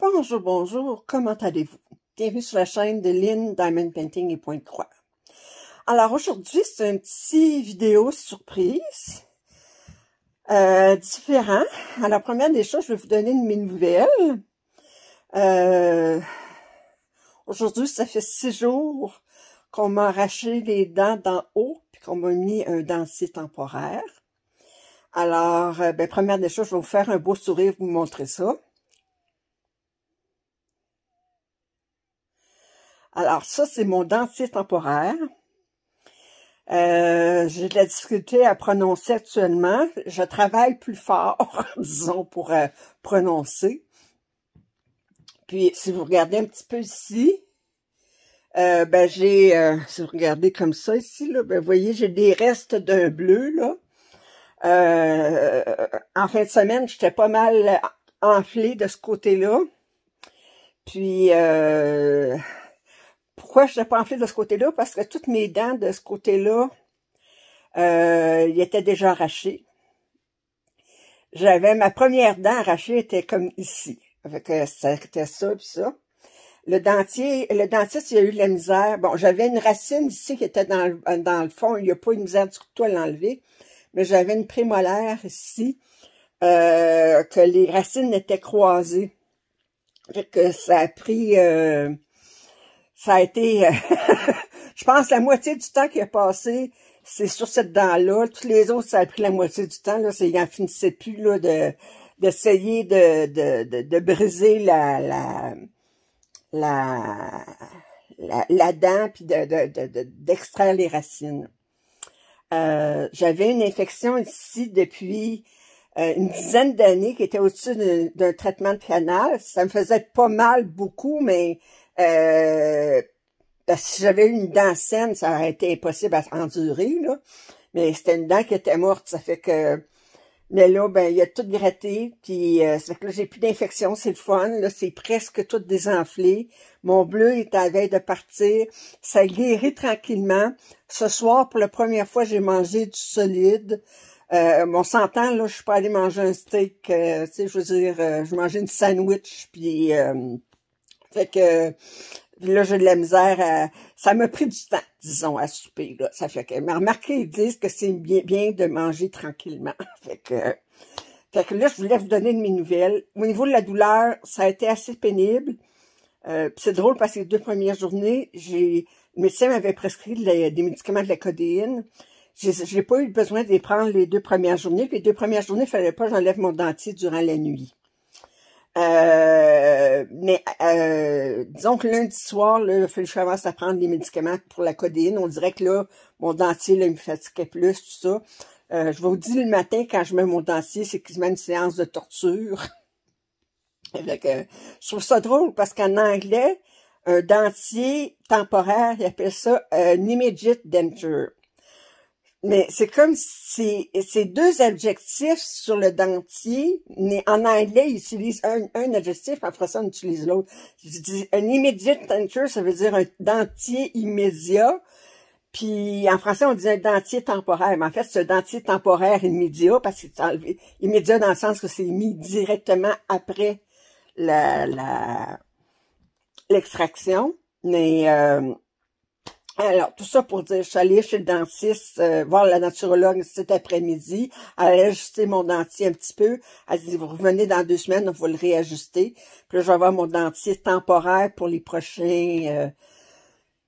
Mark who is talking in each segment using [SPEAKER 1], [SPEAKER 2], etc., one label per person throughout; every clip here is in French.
[SPEAKER 1] Bonjour, bonjour, comment allez-vous? Bienvenue sur la chaîne de Lynn Diamond Painting et Pointe-Croix. Alors aujourd'hui, c'est une petite vidéo surprise, différent. Alors première des choses, je vais vous donner de mes nouvelles. Aujourd'hui, ça fait 6 jours qu'on m'a arraché les dents d'en haut, puis qu'on m'a mis un dentier temporaire. Alors, première des choses, je vais vous faire un beau sourire, vous montrer ça. Alors, ça, c'est mon dentier temporaire. J'ai de la difficulté à prononcer actuellement. Je travaille plus fort, disons, pour prononcer. Puis, si vous regardez un petit peu ici, si vous regardez comme ça ici, là, vous voyez, j'ai des restes d'un bleu, là. En fin de semaine, j'étais pas mal enflée de ce côté-là. Puis, pourquoi je n'étais pas enflée de ce côté-là? Parce que toutes mes dents de ce côté-là, ils étaient déjà arrachées. J'avais ma première dent arrachée, était comme ici. C'était ça puis ça. Le dentiste, il a eu de la misère. Bon, j'avais une racine ici qui était dans le fond. Il n'y a pas eu de misère du tout à l'enlever. Mais j'avais une prémolaire ici, que les racines étaient croisées. Fait que ça a pris... ça a été, je pense, la moitié du temps qui a passé, c'est sur cette dent-là. Tous les autres, ça a pris la moitié du temps. Là, il n'en finissait plus là d'essayer de briser la dent puis d'extraire les racines. J'avais une infection ici depuis une dizaine d'années qui était au-dessus d'un traitement de canal. Ça me faisait pas mal beaucoup, mais si j'avais eu une dent saine, ça aurait été impossible à endurer, là. Mais c'était une dent qui était morte, ça fait que... Mais là, il a tout gratté, puis ça fait que là, j'ai plus d'infection, c'est le fun. Là, c'est presque tout désenflé. Mon bleu est à la veille de partir. Ça guérit tranquillement. Ce soir, pour la première fois, j'ai mangé du solide. On s'entend, là, je suis pas allée manger un steak, tu sais, je veux dire, je mangeais une sandwich, puis... fait que là, j'ai de la misère ça m'a pris du temps, disons, à souper, là. Ça fait que, mais remarquez, ils disent que c'est bien de manger tranquillement. Fait que là, je voulais vous donner de mes nouvelles. Au niveau de la douleur, ça a été assez pénible. C'est drôle parce que les 2 premières journées, le médecin m'avait prescrit des médicaments de la codéine. J'ai pas eu besoin de les prendre les 2 premières journées. Puis les 2 premières journées, il fallait pas que j'enlève mon dentier durant la nuit. Disons que lundi soir, là, il a fallu que je commence à prendre des médicaments pour la codéine. On dirait que là, mon dentier, là, il me fatiguait plus, tout ça. Je vais vous dire, le matin, quand je mets mon dentier, c'est quasiment une séance de torture. Je trouve ça drôle parce qu'en anglais, un dentier temporaire, ils appellent ça un immediate denture. Mais c'est comme si c'est 2 adjectifs sur le dentier, mais en anglais, ils utilisent un adjectif, en français, on utilise l'autre. Un immediate denture, ça veut dire un dentier immédiat, puis en français, on dit un dentier temporaire, mais en fait, c'est un dentier temporaire immédiat, parce que c'est enlevé immédiat dans le sens que c'est mis directement après l'extraction, mais... alors, tout ça pour dire, je suis allée chez le dentiste, voir la naturologue cet après-midi. Elle a ajusté mon dentier un petit peu. Elle dit, vous revenez dans 2 semaines, on va le réajuster. Puis là, je vais avoir mon dentier temporaire pour les prochains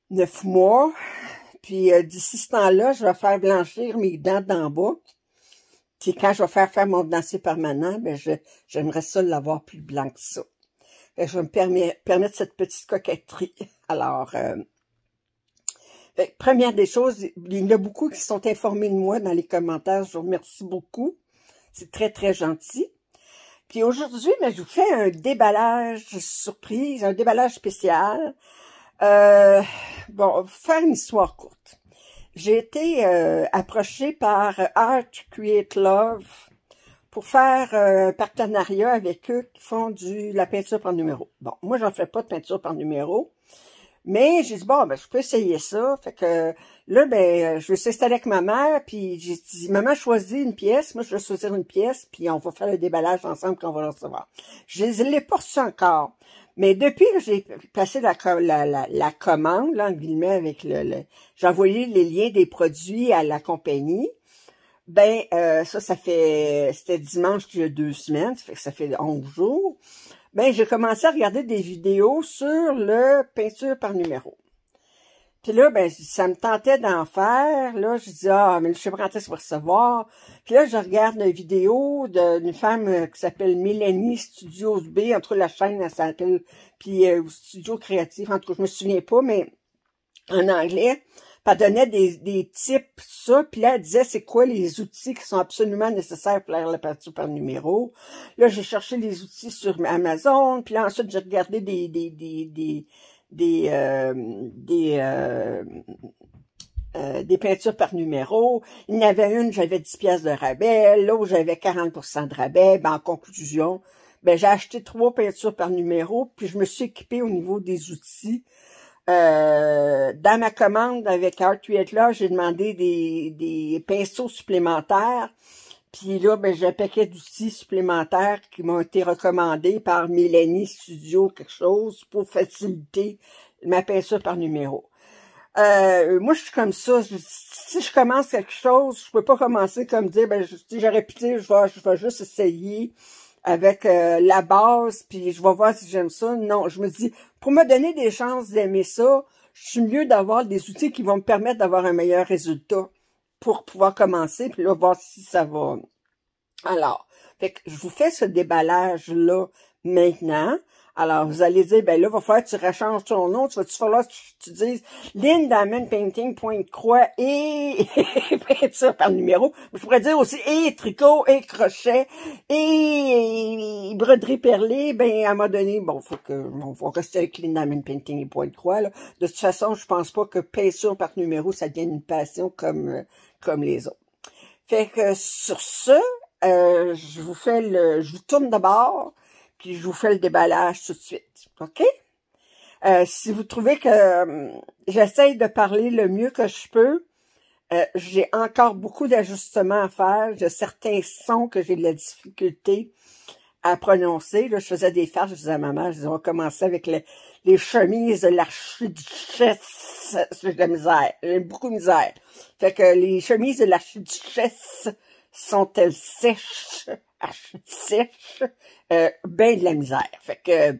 [SPEAKER 1] 9 mois. Puis d'ici ce temps-là, je vais faire blanchir mes dents d'en bas. Puis quand je vais faire mon dentier permanent, j'aimerais ça l'avoir plus blanc que ça. Fait que je vais me permettre cette petite coquetterie. Alors... première des choses, il y en a beaucoup qui sont informés de moi dans les commentaires. Je vous remercie beaucoup. C'est très, très gentil. Puis aujourd'hui, je vous fais un déballage surprise, un déballage spécial. Bon, faire une histoire courte. J'ai été approchée par Art Create Love pour faire un partenariat avec eux qui font la peinture par numéro. Bon, moi, j'en fais pas de peinture par numéro. Mais j'ai dit, bon, je peux essayer ça. Fait que Là, ben, je vais s'installer avec ma mère, puis j'ai dit, maman, choisis une pièce, moi, je vais choisir une pièce, puis on va faire le déballage ensemble quand on va le recevoir. Je ne l'ai pas reçu encore. Mais depuis que j'ai passé la commande, là, en guillemets, avec j'ai envoyé les liens des produits à la compagnie, ben, c'était dimanche il y a 2 semaines, ça fait 11 jours. Ben, j'ai commencé à regarder des vidéos sur le peinture par numéro. Puis là, ben, ça me tentait d'en faire. Là, je dis, ah, mais je sais pas quand est-ce que je vais recevoir. Puis là, je regarde une vidéo d'une femme qui s'appelle Mélanie Studios B. Entre la chaîne, elle s'appelle, puis Studio Créatif. En tout cas, je me souviens pas, mais en anglais. Puis elle donnait des tips, ça. Puis là, elle disait, c'est quoi les outils qui sont absolument nécessaires pour faire la peinture par numéro. Là, j'ai cherché les outils sur Amazon. Puis là, ensuite, j'ai regardé des peintures par numéro. Il y en avait une, j'avais 10 pièces de rabais. L'autre, j'avais 40% de rabais. Ben, en conclusion, ben, j'ai acheté 3 peintures par numéro, puis je me suis équipée au niveau des outils. Dans ma commande avec Art là, j'ai demandé des pinceaux supplémentaires. Puis là, ben, j'ai un paquet d'outils supplémentaires qui m'ont été recommandés par Mélanie Studio quelque chose pour faciliter ma peinture par numéro. Moi, je suis comme ça. Si je commence quelque chose, je peux pas commencer comme dire, ben, si j'aurais pu dire, je vais juste essayer avec la base, puis je vais voir si j'aime ça. Non, je me dis, pour me donner des chances d'aimer ça, je suis mieux d'avoir des outils qui vont me permettre d'avoir un meilleur résultat pour pouvoir commencer, puis là, voir si ça va. Alors, fait que je vous fais ce déballage-là maintenant. Alors, vous allez dire, ben là, il va falloir que tu rechanges ton nom. Tu vas-tu falloir que tu dises Lynn Diamond Painting, point de croix et peinture par numéro. Je pourrais dire aussi et tricot, et crochet, et broderie perlée. Ben, à un moment donné, bon, on va rester avec Lynn Diamond Painting et point de croix, là. De toute façon, je pense pas que peinture par numéro, ça devienne une passion comme les autres. Fait que sur ce, je vous tourne d'abord, puis je vous fais le déballage tout de suite, OK? Si vous trouvez que j'essaye de parler le mieux que je peux, j'ai encore beaucoup d'ajustements à faire. J'ai certains sons que j'ai de la difficulté à prononcer. Là, je faisais des farces, je disais à ma mère, je disais, on va commencer avec les chemises de l'archiduchesse. J'ai de la misère, j'ai beaucoup de misère. Fait que les chemises de l'archiduchesse sont-elles sèches? Sèches? Ben de la misère. Fait que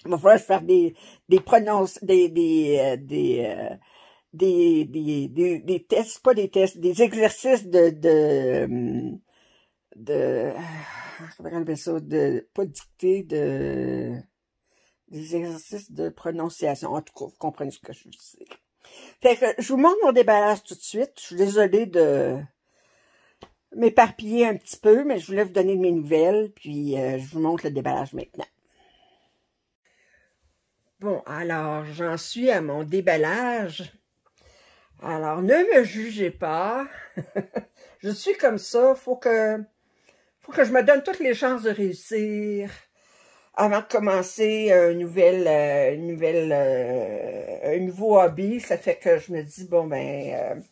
[SPEAKER 1] il va falloir faire des tests, pas des tests, des exercices comment on appelle ça, pas dictée, des exercices de prononciation. En tout cas, vous comprenez ce que je veux dire. Fait que je vous montre mon déballage tout de suite. Je suis désolée de m'éparpiller un petit peu, mais je voulais vous donner mes nouvelles, puis je vous montre le déballage maintenant. Bon, alors, j'en suis à mon déballage. Alors, ne me jugez pas. Je suis comme ça. Faut que je me donne toutes les chances de réussir avant de commencer un nouveau hobby. Ça fait que je me dis, bon, ben...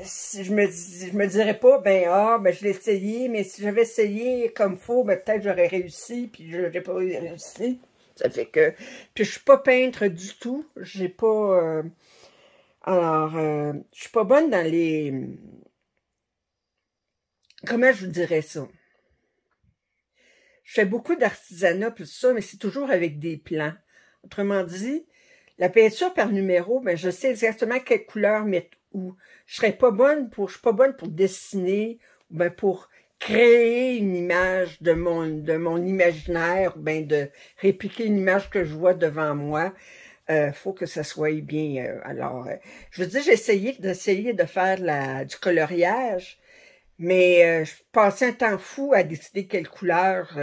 [SPEAKER 1] si je me dirais pas, ben je l'ai essayé, mais si j'avais essayé comme faut, ben peut-être j'aurais réussi, puis je n'ai pas réussi. Ça fait que, puis je suis pas peintre du tout, j'ai pas, je suis pas bonne dans les, comment je vous dirais ça? Je fais beaucoup d'artisanat plus ça, mais c'est toujours avec des plans. Autrement dit, la peinture par numéro, ben je sais exactement quelle couleur mettre où. Je suis pas bonne pour dessiner, ou ben pour créer une image de mon imaginaire, ou ben de répliquer une image que je vois devant moi. Faut que ça soit bien. Je veux dire, j'ai essayé de faire du coloriage, mais je passais un temps fou à décider quelle couleur.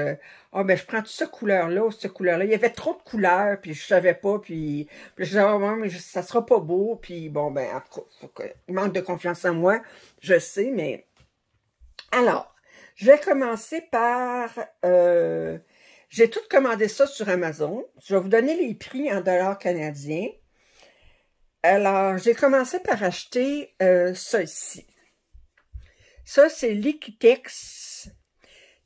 [SPEAKER 1] Ben je prends toute cette couleur-là ou cette couleur-là. Il y avait trop de couleurs, puis je savais pas, puis je disais, oh, mais ça sera pas beau, puis bon, ben, en tout cas, il manque de confiance en moi, je sais, mais... Alors, je vais commencer par... j'ai tout commandé ça sur Amazon. Je vais vous donner les prix en dollars canadiens. Alors, j'ai commencé par acheter ça ici. Ça, c'est Liquitex.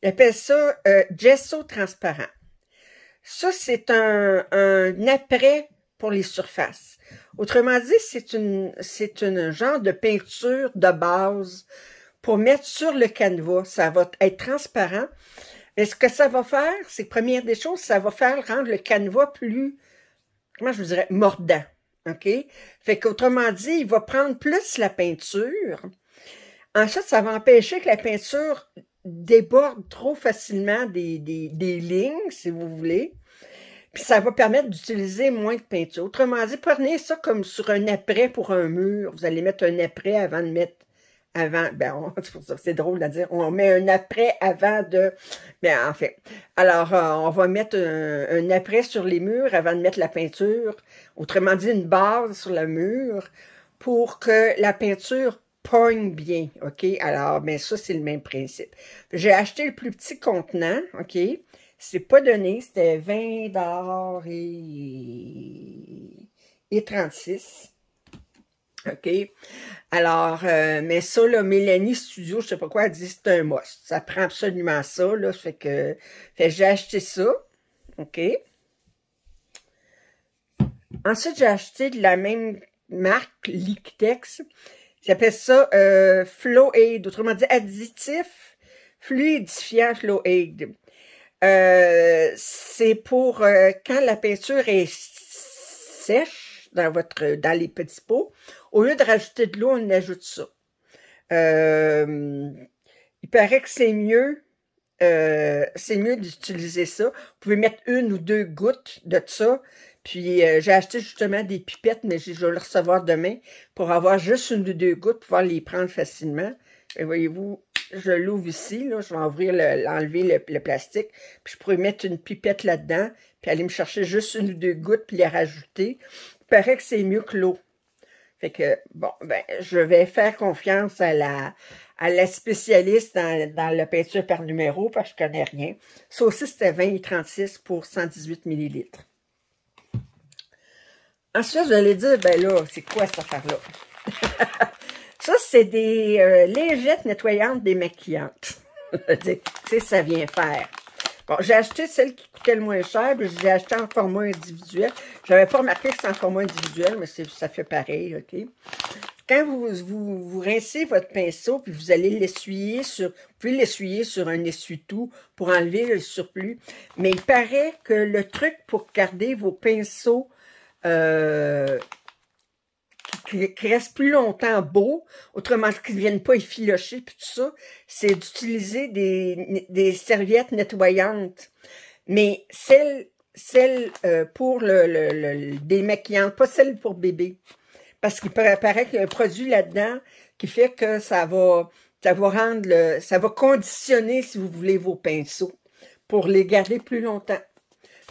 [SPEAKER 1] Ils appellent ça gesso transparent. Ça, c'est un apprêt pour les surfaces. Autrement dit, c'est une genre de peinture de base pour mettre sur le canevas. Ça va être transparent. Mais ce que ça va faire, c'est que première des choses, ça va faire rendre le canevas plus, comment je vous dirais, mordant. OK? Fait qu'autrement dit, il va prendre plus la peinture. Ensuite, ça va empêcher que la peinture déborde trop facilement des lignes, si vous voulez. Puis ça va permettre d'utiliser moins de peinture. Autrement dit, prenez ça comme sur un apprêt pour un mur. Vous allez mettre un apprêt avant de mettre... c'est drôle à dire. On met un apprêt avant de... Ben, en fait. Alors, on va mettre un apprêt sur les murs avant de mettre la peinture. Autrement dit, une base sur le mur pour que la peinture pogne bien, OK? Alors, ben ça, c'est le même principe. J'ai acheté le plus petit contenant, OK? C'est pas donné, c'était 20 $ et 36. OK? Alors, mais ça, là, Mélanie Studio, je sais pas quoi, elle dit c'est un must. Ça prend absolument ça, là. Fait que j'ai acheté ça. OK? Ensuite, j'ai acheté de la même marque, Liquitex. J'appelle ça Flow Aid, autrement dit additif fluidifiant Flow Aid. C'est pour quand la peinture est sèche dans les petits pots, au lieu de rajouter de l'eau, on ajoute ça. Il paraît que c'est mieux d'utiliser ça. Vous pouvez mettre 1 ou 2 gouttes de ça. Puis, j'ai acheté justement des pipettes, mais je vais le recevoir demain pour avoir juste 1 ou 2 gouttes, pour pouvoir les prendre facilement. Et voyez-vous, je l'ouvre ici, là, je vais enlever le plastique, puis je pourrais mettre une pipette là-dedans, puis aller me chercher juste 1 ou 2 gouttes, puis les rajouter. Il paraît que c'est mieux que l'eau. Fait que, bon, ben, je vais faire confiance à la spécialiste dans la peinture par numéro, parce que je connais rien. Ça aussi, c'était 20,36 pour 118 ml. Ensuite, vous allez dire, ben là, c'est quoi cette affaire-là? Ça, c'est des lingettes nettoyantes démaquillantes. Tu sais, ça vient faire. Bon, j'ai acheté celle qui coûtait le moins cher, puis j'ai acheté en format individuel. J'avais pas remarqué que c'est en format individuel, mais ça fait pareil, OK? Quand vous rincez votre pinceau, puis vous allez l'essuyer vous pouvez l'essuyer sur un essuie-tout pour enlever le surplus. Mais il paraît que le truc pour garder vos pinceaux qui restent plus longtemps beaux, autrement dit qu'ils ne viennent pas effilocher, puis tout ça, c'est d'utiliser des serviettes nettoyantes. Mais celles pour le démaquillant, pas celles pour bébé. Parce qu'il paraît qu'il y a un produit là-dedans qui fait que ça va conditionner, si vous voulez, vos pinceaux pour les garder plus longtemps.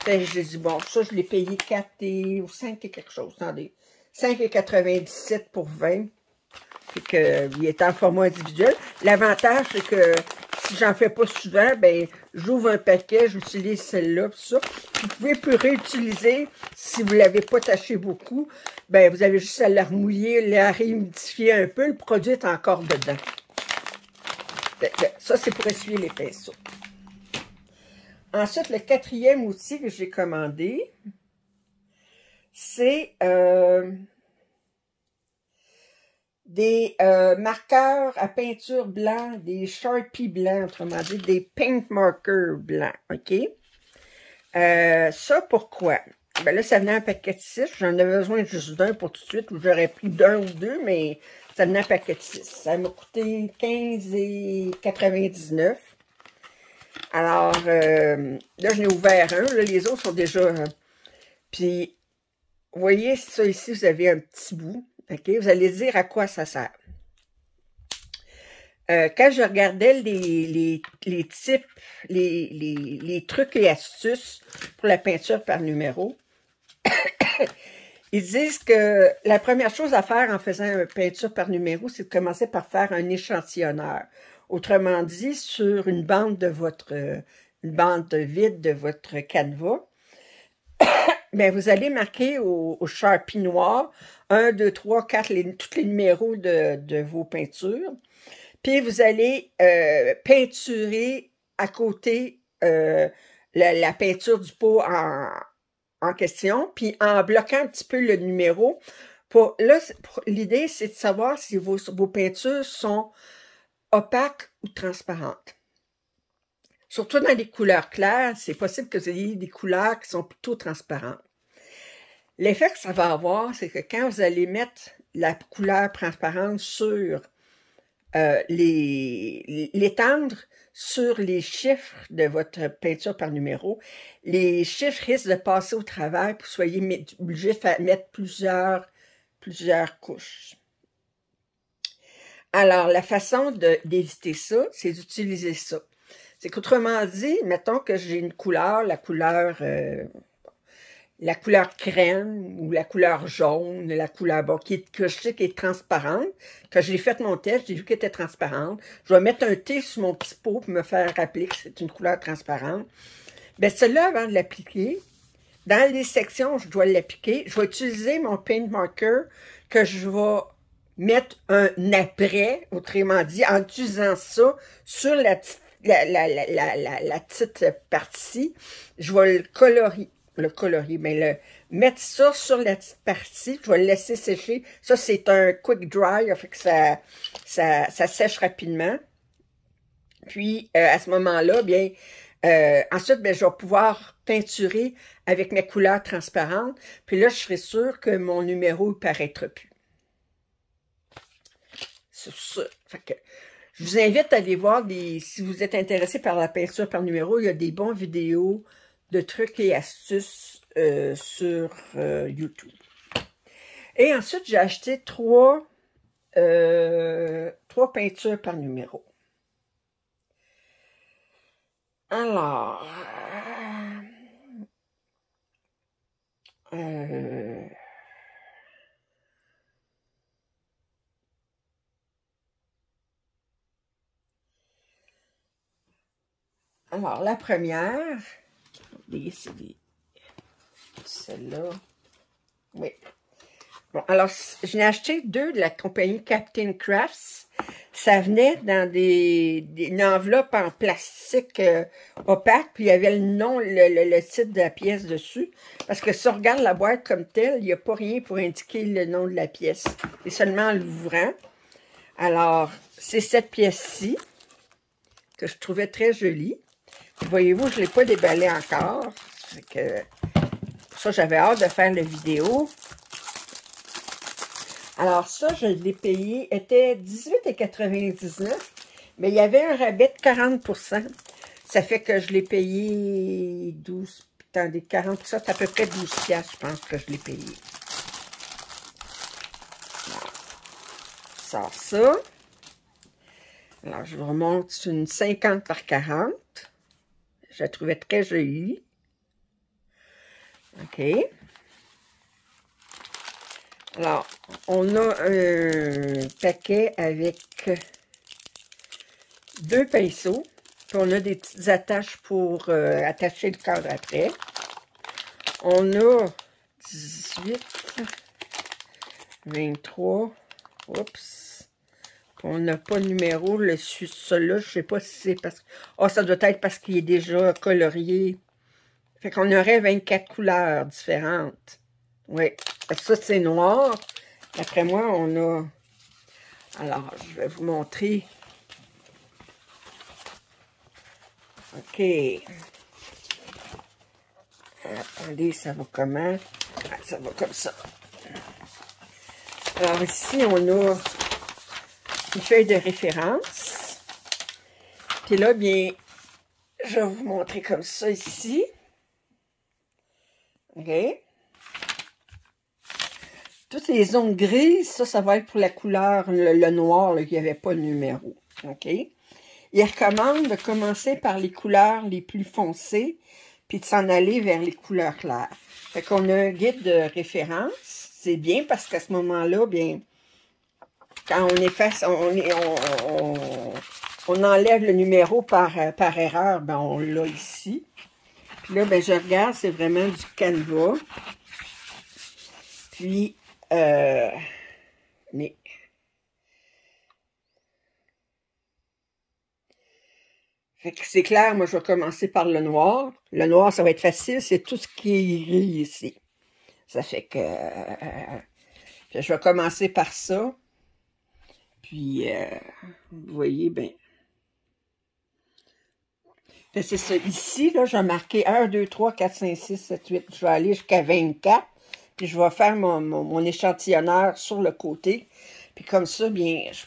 [SPEAKER 1] Fait, j'ai dit, bon, ça, je l'ai payé 4 ou 5 et quelque chose. Attendez, 5,97 pour 20. Puis qu'il est en format individuel. L'avantage, c'est que si j'en fais pas souvent, ben, j'ouvre un paquet, j'utilise celle-là, puis ça. Vous pouvez plus réutiliser si vous l'avez pas taché beaucoup. Ben, vous avez juste à la remouiller, la réhumidifier un peu. Le produit est encore dedans. Ça, c'est pour essuyer les pinceaux. Ensuite, le 4e outil que j'ai commandé, c'est des marqueurs à peinture blanc, des Sharpie blancs, autrement dit, des paint markers blancs, OK? Ça, pourquoi? Ben là, ça venait un paquet de 6. J'en avais besoin juste d'un pour tout de suite, ou j'aurais pris d'un ou deux, mais ça venait un paquet de 6. Ça m'a coûté 15,99. Alors, là, je n'ai ouvert un. Là, les autres sont déjà... puis, vous voyez, ça ici, vous avez un petit bout. OK? Vous allez dire à quoi ça sert. Quand je regardais les types, les trucs et astuces pour la peinture par numéro, ils disent que la première chose à faire en faisant une peinture par numéro, c'est de commencer par faire un échantillonneur. Autrement dit, sur une bande vide de votre canevas, ben vous allez marquer au Sharpie noir 1, 2, 3, 4, tous les numéros de vos peintures. Puis vous allez peinturer à côté la peinture du pot en question, puis en bloquant un petit peu le numéro. L'idée, c'est de savoir si vos peintures sont opaques ou transparentes. Surtout dans les couleurs claires, c'est possible que vous ayez des couleurs qui sont plutôt transparentes. L'effet que ça va avoir, c'est que quand vous allez mettre la couleur transparente sur l'étendre sur les chiffres de votre peinture par numéro, les chiffres risquent de passer au travers pour que vous soyez obligé de mettre plusieurs couches. Alors, la façon d'éviter ça, c'est d'utiliser ça. C'est qu'autrement dit, mettons que j'ai une couleur, la couleur crème ou la couleur jaune, la couleur que je sais qui est transparente. Quand j'ai fait mon test, j'ai vu qu'elle était transparente. Je vais mettre un T sur mon petit pot pour me faire rappeler que c'est une couleur transparente. Bien, celle-là, avant de l'appliquer, dans les sections où je dois l'appliquer, je vais utiliser mon paint marker que je vais mettre un après, autrement dit, en utilisant ça sur la petite partie. Je vais mettre ça sur la petite partie, je vais le laisser sécher. Ça, c'est un quick dry, fait que ça sèche rapidement. Puis, à ce moment-là, bien, ensuite, bien, je vais pouvoir peinturer avec mes couleurs transparentes. Puis là, je serai sûre que mon numéro ne paraîtra plus. C'est ça. Fait que, je vous invite à aller voir si vous êtes intéressé par la peinture par numéro, il y a des bons vidéos de trucs et astuces sur YouTube. Et ensuite, j'ai acheté trois peintures par numéro. Alors, la première, c'est celle-là. Oui. Bon, alors, je n'ai acheté deux de la compagnie Captain Crafts. Ça venait dans une enveloppe en plastique opaque, puis il y avait le nom, le titre de la pièce dessus. Parce que si on regarde la boîte comme telle, il n'y a pas rien pour indiquer le nom de la pièce. C'est seulement en l'ouvrant. Alors, c'est cette pièce-ci que je trouvais très jolie. Voyez-vous, je ne l'ai pas déballée encore. Pour ça, j'avais hâte de faire la vidéo. Alors ça, je l'ai payé, était 18,99 $, mais il y avait un rabais de 40%. Ça fait que je l'ai payé 12, attendez, 40%, c'est à peu près 12 $, je pense que je l'ai payé. Alors, je sors ça. Alors, je vous remonte sur une 50 par 40. Je la trouvais très jolie. OK. Alors, on a un paquet avec deux pinceaux. Puis on a des petites attaches pour attacher le cadre après. On a 18, 23. Oups. On n'a pas de numéro. Celui-là, je ne sais pas si c'est parce que... Ah, ça doit être parce qu'il est déjà colorié. Fait qu'on aurait 24 couleurs différentes. Oui. Ça, c'est noir. Après moi, on a... Alors, je vais vous montrer. OK. Attendez, ça va comment? Ah, ça va comme ça. Alors, ici, on a une feuille de référence. Puis là, bien, je vais vous montrer comme ça ici. OK. Toutes les zones grises, ça va être pour la couleur, le noir, là, qui n'y avait pas de numéro. OK? Il recommande de commencer par les couleurs les plus foncées, puis de s'en aller vers les couleurs claires. Fait qu'on a un guide de référence. C'est bien parce qu'à ce moment-là, bien, quand on efface, on enlève le numéro par erreur, ben on l'a ici. Puis là, ben, je regarde, c'est vraiment du canevas. Puis, mais... Fait que c'est clair, moi, je vais commencer par le noir. Le noir, ça va être facile, c'est tout ce qui est gris ici. Ça fait que... je vais commencer par ça. Puis, vous voyez, ben... c'est ça. Ici, là, je vais marquer 1, 2, 3, 4, 5, 6, 7, 8. Je vais aller jusqu'à 24. Puis, je vais faire mon échantillonneur sur le côté. Puis, comme ça, bien, je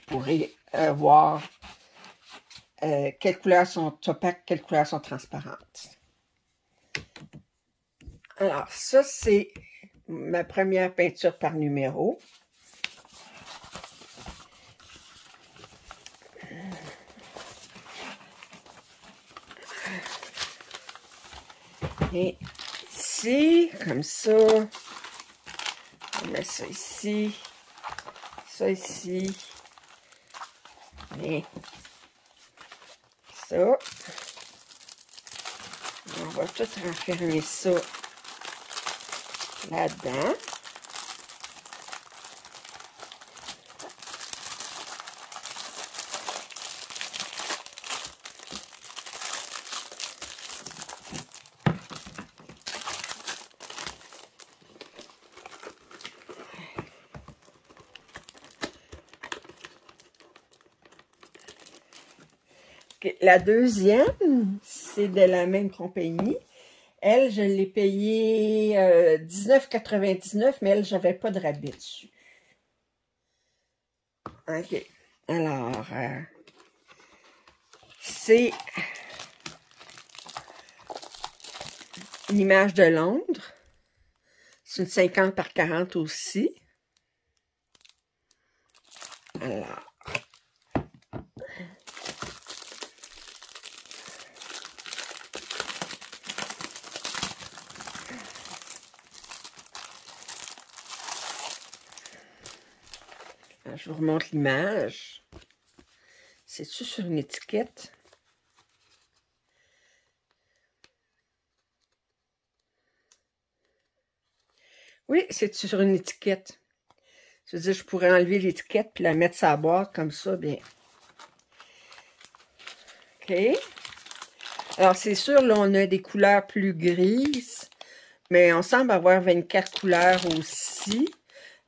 [SPEAKER 1] pourrais voir quelles couleurs sont opaques, quelles couleurs sont transparentes. Alors, ça, c'est ma première peinture par numéro. Et ici, comme ça, on met ça ici, et ça. On va tout renfermer ça là-dedans. La deuxième, c'est de la même compagnie. Elle, je l'ai payée 19,99 $, mais elle, j'avais pas de rabais dessus. OK. Alors, c'est une image de Londres. C'est une 50 par 40 aussi. Alors, je vous remontre l'image. C'est-tu sur une étiquette? Oui, c'est sur une étiquette. Je veux dire, je pourrais enlever l'étiquette puis la mettre sur la boîte comme ça, bien. OK. Alors, c'est sûr, là, on a des couleurs plus grises, mais on semble avoir 24 couleurs aussi.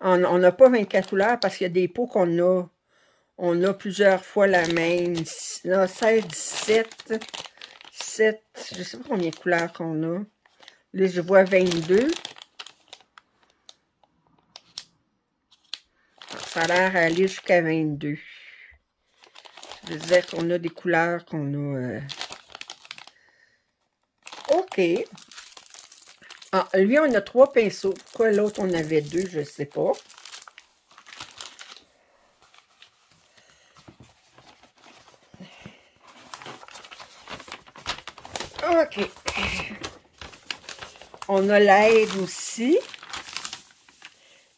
[SPEAKER 1] On n'a pas 24 couleurs parce qu'il y a des pots qu'on a plusieurs fois la même. Là, 16, 17, 7, je ne sais pas combien de couleurs qu'on a. Là, je vois 22. Ça a l'air d'aller jusqu'à 22. Je veux dire qu'on a des couleurs qu'on a... OK. Ah, lui, on a 3 pinceaux. Pourquoi l'autre, on avait 2, je ne sais pas. OK. On a l'aide aussi.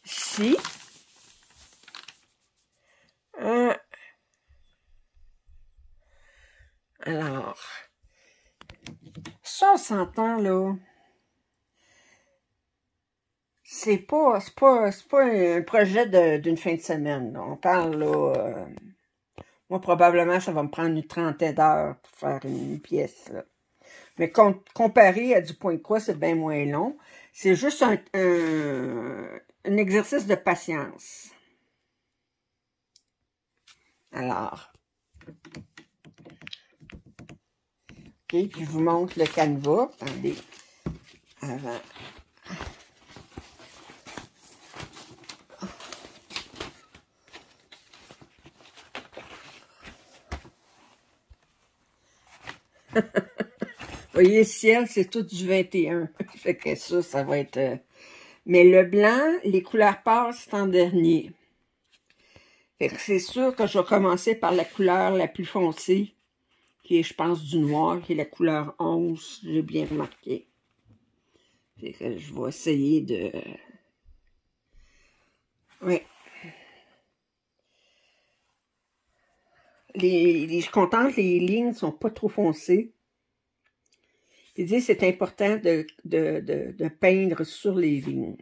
[SPEAKER 1] Ici. Alors, ça, on s'entend, là. C'est pas un projet d'une fin de semaine, là. On parle, là... moi, probablement, ça va me prendre une trentaine d'heures pour faire une pièce, là. Mais comparé à du point de croix, c'est bien moins long. C'est juste un exercice de patience. Alors. OK, puis je vous montre le canevas. Attendez. Avant. Vous voyez, le ciel, c'est tout du 21. Fait que ça va être... Mais le blanc, les couleurs pâles, c'est en dernier. Fait que c'est sûr que je vais commencer par la couleur la plus foncée, qui est, je pense, du noir, qui est la couleur 11, j'ai bien remarqué. Fait que je vais essayer de... Oui. je suis contente, les lignes ne sont pas trop foncées. Il dit que c'est important de peindre sur les lignes.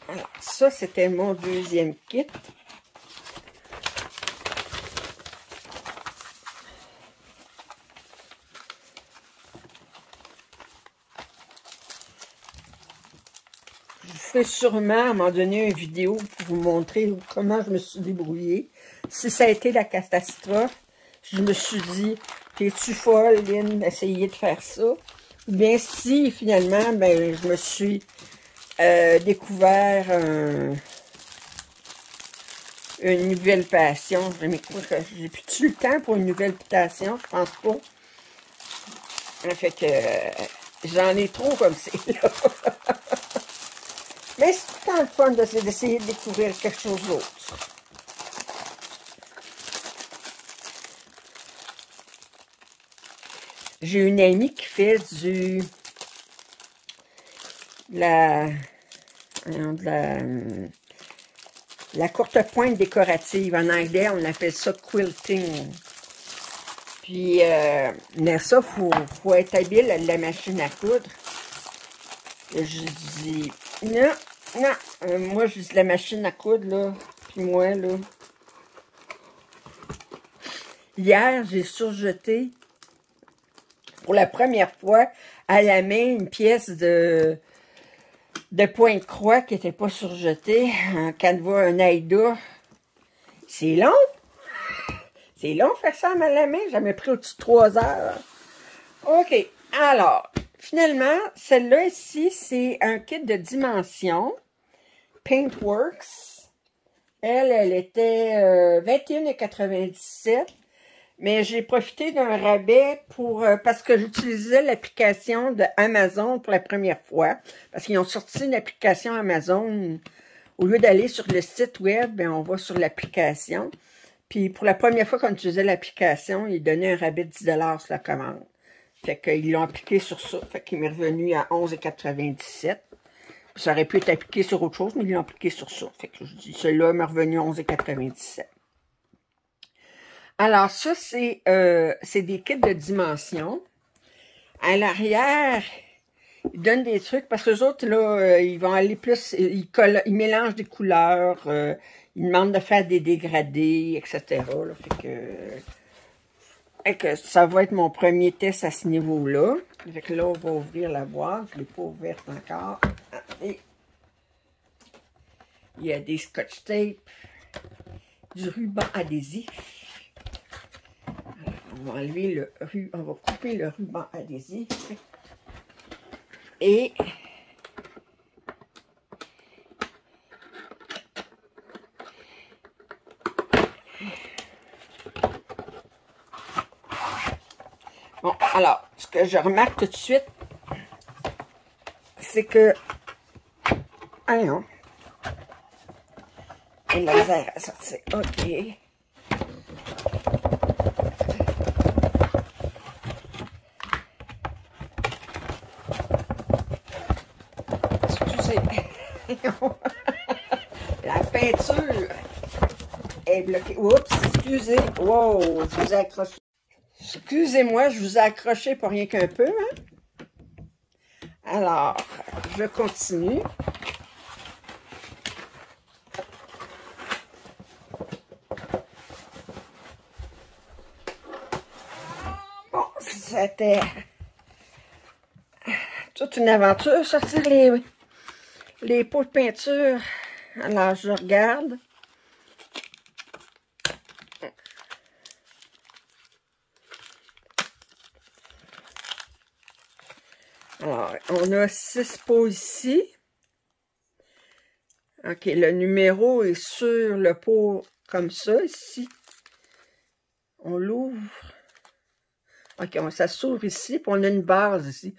[SPEAKER 1] Alors, ça, c'était mon deuxième kit. Je ferai sûrement, à un moment donné, une vidéo pour vous montrer comment je me suis débrouillée. Si ça a été la catastrophe, je me suis dit, t'es-tu folle, Lynn, d'essayer de faire ça? Ou bien si, finalement, ben, je me suis découvert une nouvelle passion. Mais j'ai plus le temps pour une nouvelle passion, je pense pas. Ça fait que j'en ai trop comme c'est là. Mais c'est tout le temps le fun d'essayer de découvrir quelque chose d'autre. J'ai une amie qui fait la courte pointe décorative. En anglais, on appelle ça quilting. Puis, mais ça, faut être habile à la machine à coudre. Et je dis, non, moi, je dis la machine à coudre, là. Puis moi, là. Hier, j'ai surjeté, pour la première fois, à la main, une pièce de point de croix qui n'était pas surjetée. Un canevas, un Aïda. C'est long. C'est long faire ça à la main. J'en ai pris au-dessus de 3 heures. OK. Alors, finalement, celle-là ici, c'est un kit de dimension. Paintworks. Elle était 21,97 $. Mais j'ai profité d'un rabais parce que j'utilisais l'application de Amazon pour la première fois. Parce qu'ils ont sorti une application Amazon. Au lieu d'aller sur le site web, ben, on va sur l'application. Puis pour la première fois qu'on utilisait l'application, ils donnaient un rabais de 10 $ sur la commande. Fait qu'ils l'ont appliqué sur ça. Fait qu'il m'est revenu à 11,97 $. Ça aurait pu être appliqué sur autre chose, mais ils l'ont appliqué sur ça. Fait que je dis, celui-là m'est revenu à 11,97 $. Alors, ça, c'est des kits de dimension. À l'arrière, ils donnent des trucs, parce que les autres, là, ils vont aller plus, ils mélangent des couleurs, ils demandent de faire des dégradés, etc. Là, fait que ça va être mon premier test à ce niveau-là. Fait que là, on va ouvrir la boîte. Je ne l'ai pas ouverte encore. Et il y a des scotch tape, du ruban adhésif. On va enlever on va couper le ruban adhésif. Et bon, alors, ce que je remarque tout de suite, c'est que ah non, il a l'air à sortir. OK. La peinture est bloquée. Oups, excusez. Wow, je vous ai accroché. Excusez-moi, je vous ai accroché pour rien qu'un peu. Hein? Alors, je continue. Bon, c'était toute une aventure, sortir les pots de peinture. Alors, je regarde. Alors, on a 6 pots ici. OK, le numéro est sur le pot comme ça, ici. On l'ouvre. OK, ça s'ouvre ici, puis on a une base ici.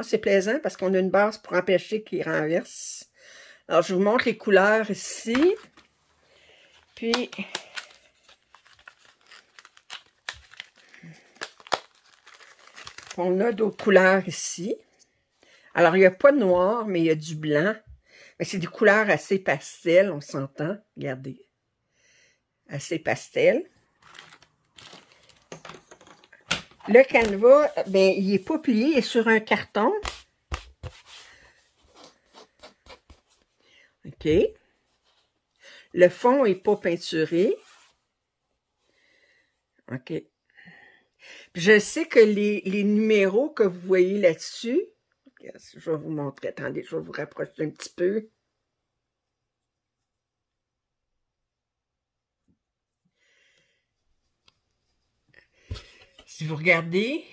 [SPEAKER 1] C'est plaisant parce qu'on a une base pour empêcher qu'il renverse. Alors, je vous montre les couleurs ici. Puis, on a d'autres couleurs ici. Alors, il n'y a pas de noir, mais il y a du blanc. Mais c'est des couleurs assez pastel, on s'entend. Regardez. Assez pastel. Le canevas, ben, il n'est pas plié, il est sur un carton. OK. Le fond n'est pas peinturé. OK. Puis je sais que les numéros que vous voyez là-dessus, je vais vous montrer. Attendez, je vais vous rapprocher un petit peu. Si vous regardez,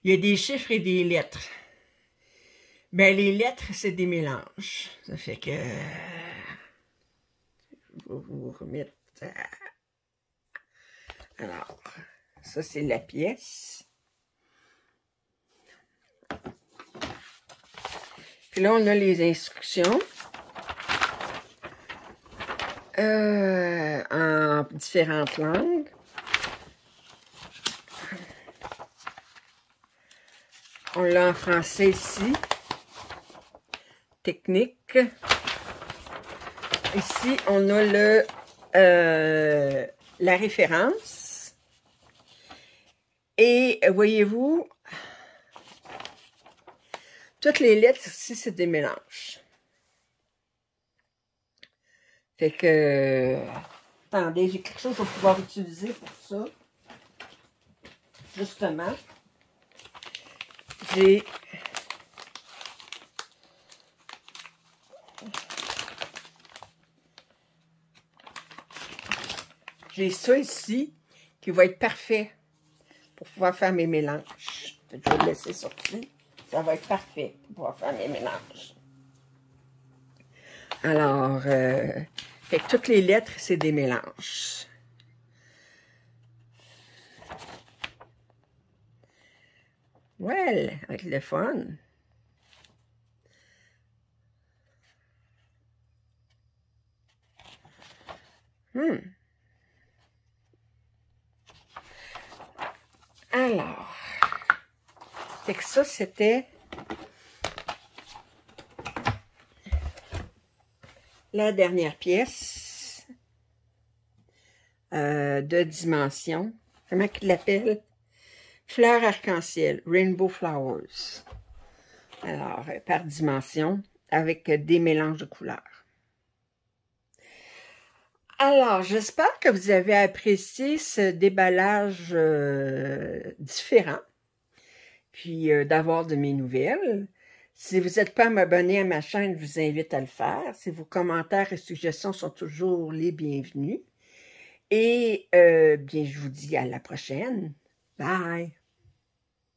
[SPEAKER 1] il y a des chiffres et des lettres. Ben, les lettres, c'est des mélanges. Ça fait que... je vais vous remettre... Alors, ça, c'est la pièce. Puis là, on a les instructions. En différentes langues. On l'a en français ici. Technique. Ici, on a la référence. Et voyez-vous, toutes les lettres ici, c'est des mélanges. Fait que... attendez, j'ai quelque chose que je vais pouvoir utiliser pour ça. Justement. J'ai ça ici qui va être parfait pour pouvoir faire mes mélanges. Je vais le laisser sortir. Ça va être parfait pour pouvoir faire mes mélanges. Alors, fait que toutes les lettres, c'est des mélanges. Ouais, avec le fun. Alors, fait que ça, c'était la dernière pièce de dimension. Comment qu'il l'appelle? Fleurs arc-en-ciel, Rainbow Flowers. Alors, par dimension, avec des mélanges de couleurs. Alors, j'espère que vous avez apprécié ce déballage différent, puis d'avoir de mes nouvelles. Si vous n'êtes pas abonné à ma chaîne, je vous invite à le faire. Si vos commentaires et suggestions sont toujours les bienvenus. Et bien, je vous dis à la prochaine. Bye!